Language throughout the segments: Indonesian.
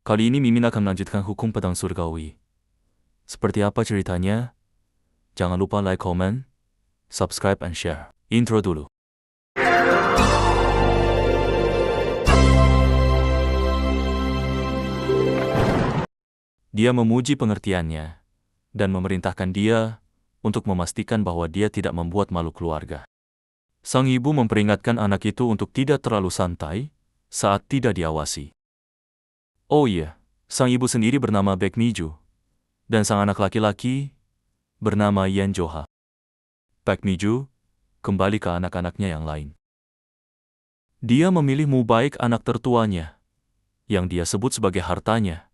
Kali ini Mimin akan melanjutkan hukum pedang surgawi. Seperti apa ceritanya? Jangan lupa like, comment, subscribe, and share. Intro dulu. Dia memuji pengertiannya dan memerintahkan dia untuk memastikan bahwa dia tidak membuat malu keluarga. Sang ibu memperingatkan anak itu untuk tidak terlalu santai saat tidak diawasi. Oh iya, sang ibu sendiri bernama Baek Mi-ju, dan sang anak laki-laki bernama Yeon Jo-ha. Baek Mi-ju kembali ke anak-anaknya yang lain. Dia memilih Mu-baik anak tertuanya, yang dia sebut sebagai hartanya,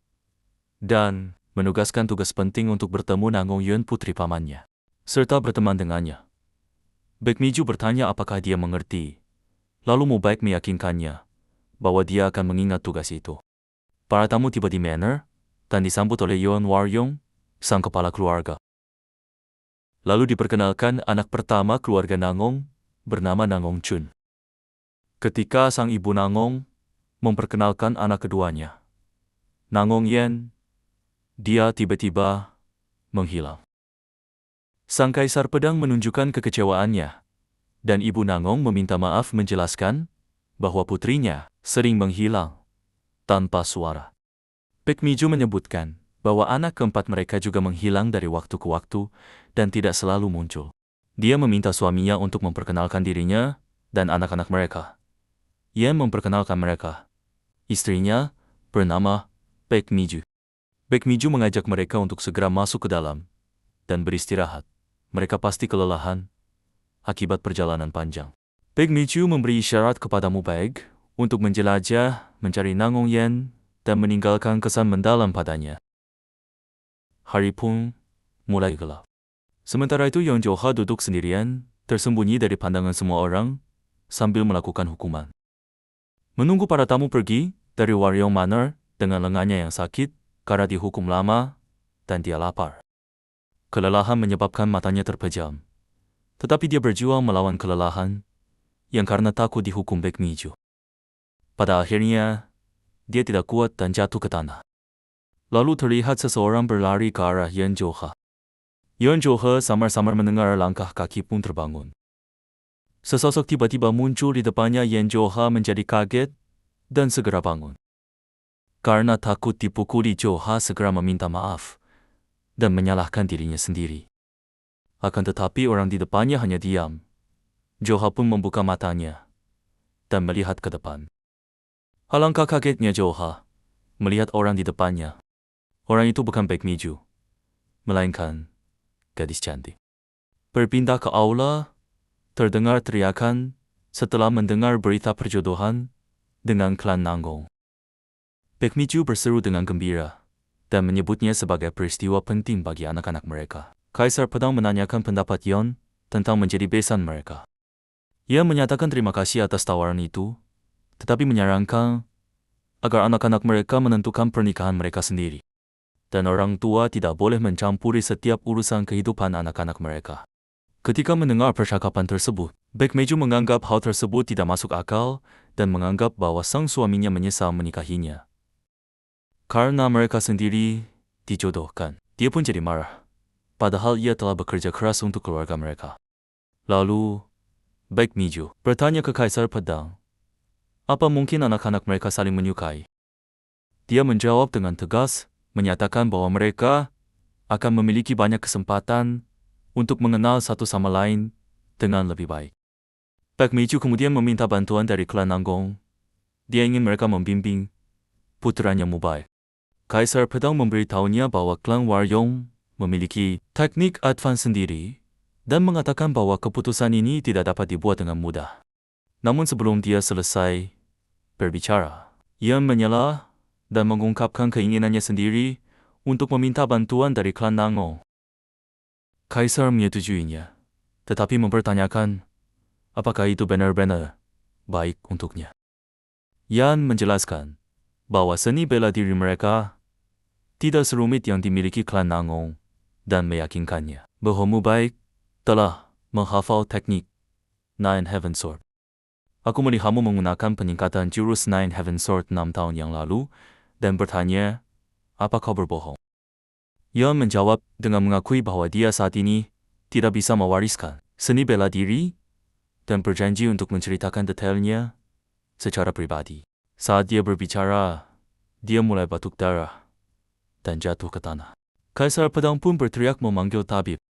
dan menugaskan tugas penting untuk bertemu Nangong Yeon putri pamannya, serta berteman dengannya. Baek Mi-ju bertanya apakah dia mengerti, lalu Mu-baik meyakinkannya bahwa dia akan mengingat tugas itu. Para tamu tiba di manor, dan disambut oleh Yeon War-yong, sang kepala keluarga. Lalu diperkenalkan anak pertama keluarga Nangong, bernama Nangong Chun. Ketika sang ibu Nangong memperkenalkan anak keduanya, Nangong Yen, dia tiba-tiba menghilang. Sang kaisar pedang menunjukkan kekecewaannya, dan ibu Nangong meminta maaf menjelaskan bahwa putrinya sering menghilang tanpa suara. Baek Mi-ju menyebutkan bahwa anak keempat mereka juga menghilang dari waktu ke waktu dan tidak selalu muncul. Dia meminta suaminya untuk memperkenalkan dirinya dan anak-anak mereka. Yen memperkenalkan mereka. Istrinya bernama Baek Mi-ju. Baek Mi-ju mengajak mereka untuk segera masuk ke dalam dan beristirahat. Mereka pasti kelelahan akibat perjalanan panjang. Baek Mi-ju memberi isyarat kepada Mu-baik untuk menjelajah, mencari Nangong Yen, dan meninggalkan kesan mendalam padanya. Hari pun mulai gelap. Sementara itu Yeon Jo-ha duduk sendirian, tersembunyi dari pandangan semua orang, sambil melakukan hukuman. Menunggu para tamu pergi dari Waryeong Manor dengan lengannya yang sakit karena dihukum lama, dan dia lapar. Kelelahan menyebabkan matanya terpejam. Tetapi dia berjuang melawan kelelahan, yang karena takut dihukum Baek Mi-ju. Pada akhirnya, dia tidak kuat dan jatuh ke tanah. Lalu terlihat seseorang berlari ke arah Yeon Jo-ha. Yeon Jo-ha samar-samar mendengar langkah kaki pun terbangun. Sesosok tiba-tiba muncul di depannya. Yeon Jo-ha menjadi kaget dan segera bangun. Karena takut dipukuli, Jo-ha segera meminta maaf dan menyalahkan dirinya sendiri. Akan tetapi orang di depannya hanya diam. Jo-ha pun membuka matanya dan melihat ke depan. Alangkah kagetnya Jo-ha melihat orang di depannya. Orang itu bukan Baek Mi-ju, melainkan gadis cantik. Berpindah ke aula, terdengar teriakan setelah mendengar berita perjodohan dengan klan Nangong. Baek Mi-ju berseru dengan gembira dan menyebutnya sebagai peristiwa penting bagi anak-anak mereka. Kaisar pedang menanyakan pendapat Yeon tentang menjadi besan mereka. Ia menyatakan terima kasih atas tawaran itu, tetapi menyarankan agar anak-anak mereka menentukan pernikahan mereka sendiri. Dan orang tua tidak boleh mencampuri setiap urusan kehidupan anak-anak mereka. Ketika mendengar percakapan tersebut, Baek Mi-ju menganggap hal tersebut tidak masuk akal dan menganggap bahwa sang suaminya menyesal menikahinya. Karena mereka sendiri dijodohkan, dia pun jadi marah. Padahal ia telah bekerja keras untuk keluarga mereka. Lalu, Baek Mi-ju bertanya ke Kaisar Pedang, apa mungkin anak-anak mereka saling menyukai? Dia menjawab dengan tegas, menyatakan bahwa mereka akan memiliki banyak kesempatan untuk mengenal satu sama lain dengan lebih baik. Baek Mi-ju kemudian meminta bantuan dari klan Nangong. Dia ingin mereka membimbing putranya Mu-baik. Kaisar Pedang memberitahunya bahwa klan Waryeong memiliki teknik advance sendiri dan mengatakan bahwa keputusan ini tidak dapat dibuat dengan mudah. Namun sebelum dia selesai berbicara, ia menyela dan mengungkapkan keinginannya sendiri untuk meminta bantuan dari klan Nangong. Kaisar menyetujuinya, tetapi mempertanyakan apakah itu benar-benar baik untuknya. Yan menjelaskan bahwa seni bela diri mereka tidak serumit yang dimiliki klan Nangong dan meyakinkannya bahwa Mu-baik telah menghafal teknik Nine Heaven Sword. Aku melihatmu menggunakan peningkatan jurus Nine Heaven Sword 6 tahun yang lalu, dan bertanya, "Apa kau berbohong?" Ia menjawab dengan mengakui bahwa dia saat ini tidak bisa mewariskan seni bela diri dan berjanji untuk menceritakan detailnya secara pribadi. Saat dia berbicara, dia mulai batuk darah dan jatuh ke tanah. Kaisar Pedang pun berteriak memanggil tabib.